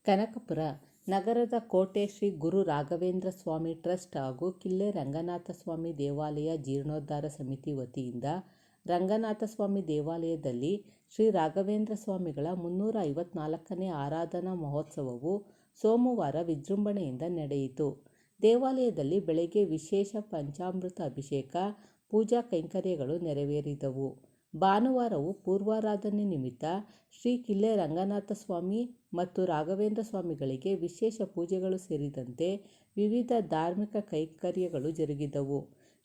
ಕನಕಪುರ ನಗರದ ಕೋಟೆ ಶ್ರೀ ಗುರು ರಾಘವೇಂದ್ರ ಸ್ವಾಮಿ ಟ್ರಸ್ಟ್ ಹಾಗೂ ಕಿಲ್ಲೆ ರಂಗನಾಥ ಸ್ವಾಮಿ ದೇವಾಲಯ ಜೀರ್ಣೋದ್ಧಾರ ಸಮಿತಿ ವತಿಯಿಂದ ರಂಗನಾಥ ಸ್ವಾಮಿ ದೇವಾಲಯದಲ್ಲಿ ಶ್ರೀ ರಾಘವೇಂದ್ರ ಸ್ವಾಮಿಗಳ 354ನೇ ಆರಾಧನಾ ಮಹೋತ್ಸವವು ಸೋಮವಾರ ವಿಜೃಂಭಣೆಯಿಂದ ನಡೆಯಿತು. ದೇವಾಲಯದಲ್ಲಿ ಬೆಳಗ್ಗೆ ವಿಶೇಷ ಪಂಚಾಮೃತ ಅಭಿಷೇಕ, ಪೂಜಾ ಕೈಂಕರ್ಯಗಳು ನೆರವೇರಿದವು. ಭಾನುವಾರವು ಪೂರ್ವಾರಾಧನೆ ನಿಮಿತ್ತ ಶ್ರೀ ಕಿಲ್ಲೆ ರಂಗನಾಥ ಸ್ವಾಮಿ ಮತ್ತು ರಾಘವೇಂದ್ರ ಸ್ವಾಮಿಗಳಿಗೆ ವಿಶೇಷ ಪೂಜೆಗಳು ಸೇರಿದಂತೆ ವಿವಿಧ ಧಾರ್ಮಿಕ ಕೈಂಕರ್ಯಗಳು ಜರುಗಿದವು.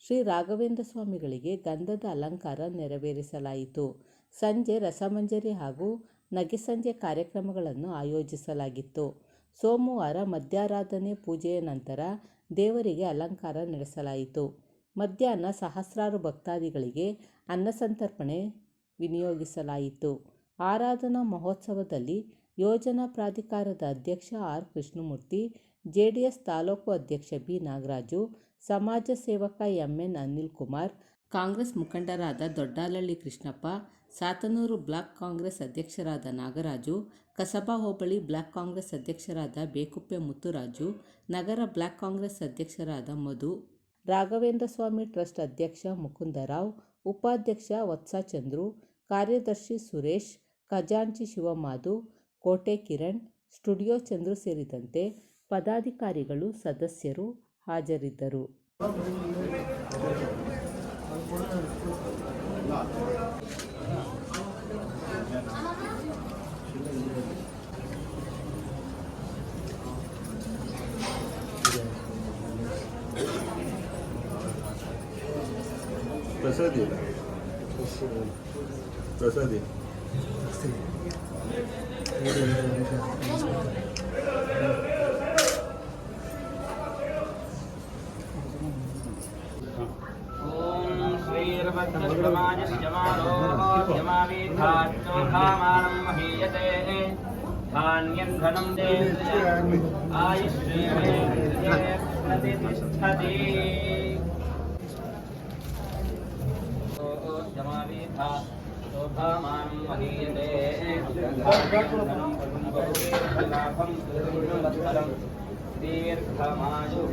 ಶ್ರೀ ರಾಘವೇಂದ್ರ ಸ್ವಾಮಿಗಳಿಗೆ ಗಂಧದ ಅಲಂಕಾರ ನೆರವೇರಿಸಲಾಯಿತು. ಸಂಜೆ ರಸಮಂಜರಿ ಹಾಗೂ ನಗೆಸಂಜೆ ಕಾರ್ಯಕ್ರಮಗಳನ್ನು ಆಯೋಜಿಸಲಾಗಿತ್ತು. ಸೋಮವಾರ ಮಧ್ಯಾರಾಧನೆ ಪೂಜೆಯ ನಂತರ ದೇವರಿಗೆ ಅಲಂಕಾರ ನಡೆಸಲಾಯಿತು. ಮಧ್ಯಾಹ್ನ ಸಹಸ್ರಾರು ಭಕ್ತಾದಿಗಳಿಗೆ ಅನ್ನಸಂತರ್ಪಣೆ ವಿನಿಯೋಗಿಸಲಾಯಿತು. ಆರಾಧನಾ ಮಹೋತ್ಸವದಲ್ಲಿ ಯೋಜನಾ ಪ್ರಾಧಿಕಾರದ ಅಧ್ಯಕ್ಷ ಆರ್. ಕೃಷ್ಣಮೂರ್ತಿ, ಜೆಡಿಎಸ್ ತಾಲೂಕು ಅಧ್ಯಕ್ಷ ಬಿ. ನಾಗರಾಜು, ಸಮಾಜ ಸೇವಕ ಎಂ. ಎನ್. ಅನಿಲ್ಕುಮಾರ್, ಕಾಂಗ್ರೆಸ್ ಮುಖಂಡರಾದ ದೊಡ್ಡಾಲಹಳ್ಳಿ ಕೃಷ್ಣಪ್ಪ, ಸಾತನೂರು ಬ್ಲಾಕ್ ಕಾಂಗ್ರೆಸ್ ಅಧ್ಯಕ್ಷರಾದ ನಾಗರಾಜು, ಕಸಬಾ ಹೋಬಳಿ ಬ್ಲಾಕ್ ಕಾಂಗ್ರೆಸ್ ಅಧ್ಯಕ್ಷರಾದ ಬೇಕುಪ್ಪೆ ಮುತ್ತುರಾಜು, ನಗರ ಬ್ಲಾಕ್ ಕಾಂಗ್ರೆಸ್ ಅಧ್ಯಕ್ಷರಾದ ಮಧು, ರಾಘವೇಂದ್ರ ಸ್ವಾಮಿ ಟ್ರಸ್ಟ್ ಅಧ್ಯಕ್ಷ ಮುಕುಂದರಾವ್, ಉಪಾಧ್ಯಕ್ಷ ವತ್ಸಚಂದ್ರು, ಕಾರ್ಯದರ್ಶಿ ಸುರೇಶ್, ಖಜಾಂಚಿ ಶಿವಮಾಧು, ಕೋಟೆ ಕಿರಣ್, ಸ್ಟುಡಿಯೋ ಚಂದ್ರು ಸೇರಿದಂತೆ ಪದಾಧಿಕಾರಿಗಳು, ಸದಸ್ಯರು ಹಾಜರಿದ್ದರು. ಪ್ರಸಾದಿ ಓಂ ಶ್ರೀರ್ಭದ್ರಶ್ರಮಾಯ ಯಮಾವೇಧಾಚೋಧಾಮಾನಂ ಮಹೀಯತೆ ಧಾನ್ಯಂ ಧನಂ ದೇವ್ಯಾಮಿ ಆಯುಷ್ಯೇವೇಂದ್ರೇ ಪ್ರತಿಷ್ಠತಿ ಯಮಾವೇಧಾ ಶೋಭಾಮಾನಂ ಮಹೀಯತೆ ಧಾನ್ಯಂ ಲಾಭಂ ಲಾಭಂ ದೀರ್ಘಮಾಯುಃ.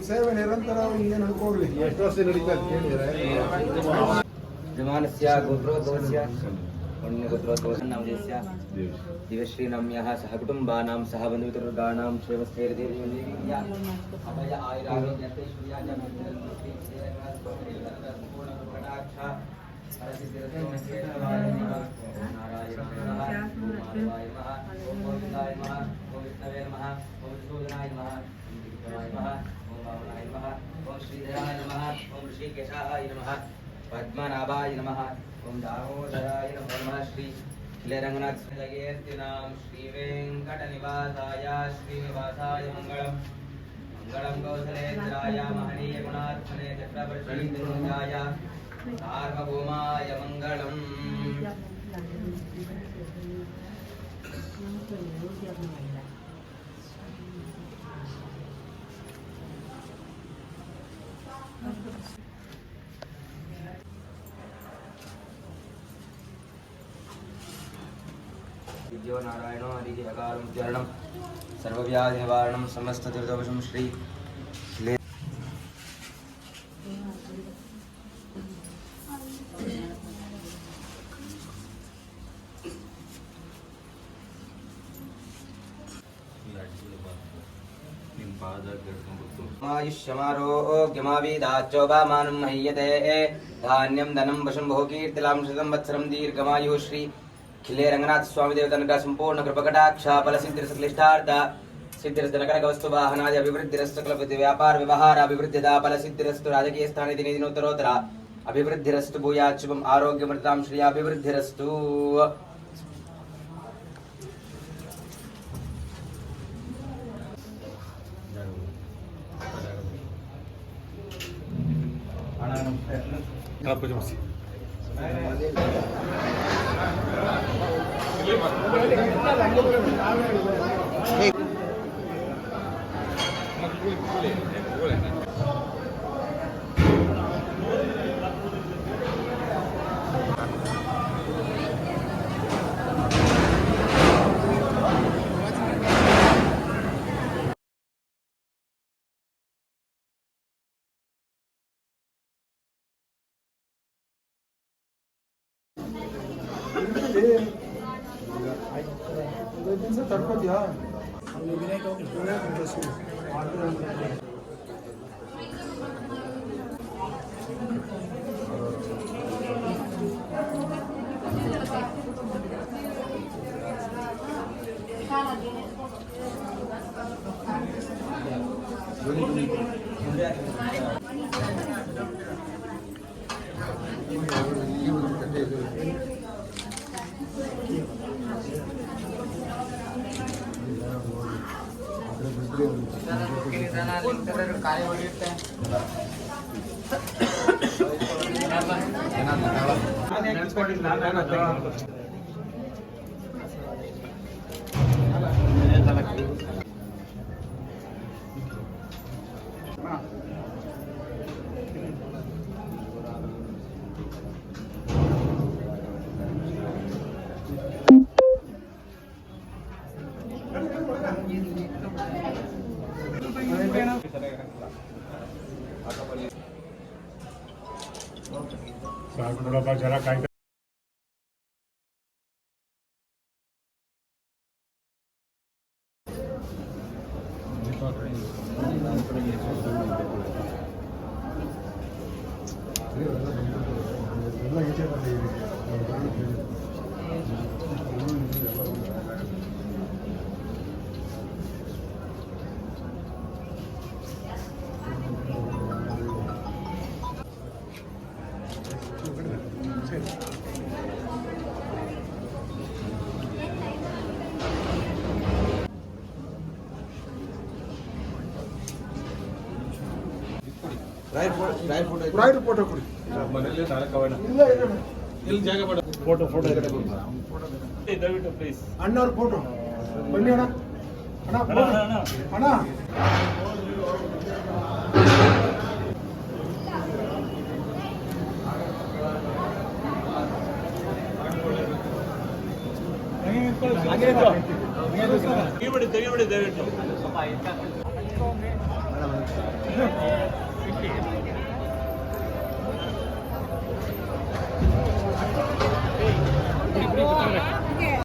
ಸೇವೆ ನಿರಂತರ ಹಿಂಗೆ ನಡ್ಕೋಗ್ಲಿ. ಎಷ್ಟು ವರ್ಷ ನಡೀತಾ ಕೇಳಿದ್ರೆ ಯಜಮಾನಸ್ಯ ಗೋತ್ರೋದ್ಭವಸ್ಯ ಪುಣ್ಯಗೋತ್ರೋದ್ಭವಸ್ಯ ದಿವಶ್ರೀನಮ್ಯಃ ಸಹ ಕುಟುಂಬಾನಾಂ ಸಹ ಬಂಧುಮಿತ್ರವರ್ಗಾಣಾಂ ಕ್ಷೇಮಸ್ಥೈರ್ಯೈರ್ಯ ಅಭಯ ಆಯುರಾರೋಗ್ಯೈಶ್ವರ್ಯಪೂರ್ಣಕಟಾಕ್ಷ ಪದ್ಮನಾಭಾಯ ನಮಃ. ಓಂ ದಾಮೋದರಾಯ ನಮಃ. ಶ್ರೀ ಕಿಲ್ಲೆರಂಗನಾಥ ಶ್ರೀ ವೆಂಕಟನಿವಾಸಾಯ ಶ್ರೀನಿವಾಸಾಯ ಮಂಗಳಂ. ಮಂಗಳಂ ಕೌಸಲೇಂದ್ರಾಯ ಮಹನೀಯ ಗುಣಾತ್ಮನೆ ಚಕ್ರವರ್ತೀಂದ್ರಾಯ ಸಾರ್ವಭೌಮಾಯ ಮಂಗಳಂ. ವಿದ್ಯೋ ನಾರಾಯಣೋ ಹರಿಹಿ ಅಕಾರಂ ತ್ಯರಣಂ ಸರ್ವವ್ಯಾಧಿ ನಿವಾರಣಂ ಸಮಸ್ತ ದುರ್ದೋಷಂ ಶ್ರೀ ಆಯುಷ್ಯಮಾರೋಗ್ಯಮಾವೀದಾಚೋಭಾಮಾನಂ ಮಹೀಯತೆ ಧಾನ್ಯಂ ಧನಂ ವಶಂ ಬಹುಕೀರ್ತಿಲಾಂ ಶತಂ ವತ್ಸರಂ ದೀರ್ಘಮಾಯುಃ. ಶ್ರೀ ಕಿಲ್ಲೆ ರಂಗನಾಥ ಸ್ವಾಮಿ ದೇವತನಕ ಸಂಪೂರ್ಣ ಕೃಪಕಟಾಕ್ಷ ಫಲ ಸಿದ್ಧಿರಸಕ್ಲಿಷ್ಟಾರ್ಥ ಸಿದ್ಧಿರಸ್ತನಕನಕ ವಸ್ತು ವಾಹನಾದಿ ಅಭಿವೃದ್ಧಿರಸ್ತು ಕಲಪತಿ ವ್ಯಾಪಾರ ವ್ಯವಹಾರ ಅಭಿವೃದ್ಧಿದ ಫಲ ಸಿದ್ಧಿರಸ್ತು ರಾಜಕೀಯ ಸ್ಥಾನ ದಿನೇ ದಿನೋತ್ತರೋತ್ತರ ಅಭಿವೃದ್ಧಿರಸ್ತು ಭೂಯಾತ್ ಶುಭಂ ಆರೋಗ್ಯಮೃತಾಂ ಶ್ರೀಯ ಅಭಿವೃದ್ಧಿರಸ್ತು. ಪೂಜೆ ಮಾಡಿಸಿ. ದಿವಸ ತಡ್ಕೋತೀಯಾ ನೋಡಪ್ಪ ಜನ ಕಾಯ್ತಾ ಎಲ್ಲ ಈಚೆ ಬಂದಿದ್ದೀವಿ ರಾಯರ್ ಫೋಟೋ ಕೊಡಿ ಮನೇಲಿ ನಾಳೆ ಕವಣ ಇಲ್ಲ ಇದೆ ಇಲ್ಲಿ ಜಾಗ ಬೇಡ ಫೋಟೋ ದಯವಿಟ್ಟು ಪ್ಲೀಸ್ ಅಣ್ಣವ್ರ ಫೋಟೋ ಬನ್ನಿ ಅಣ್ಣ ಅಣ್ಣ photo. ಅಣ್ಣ ತೆಗಿಬಿಡಿ ದಯವಿಟ್ಟು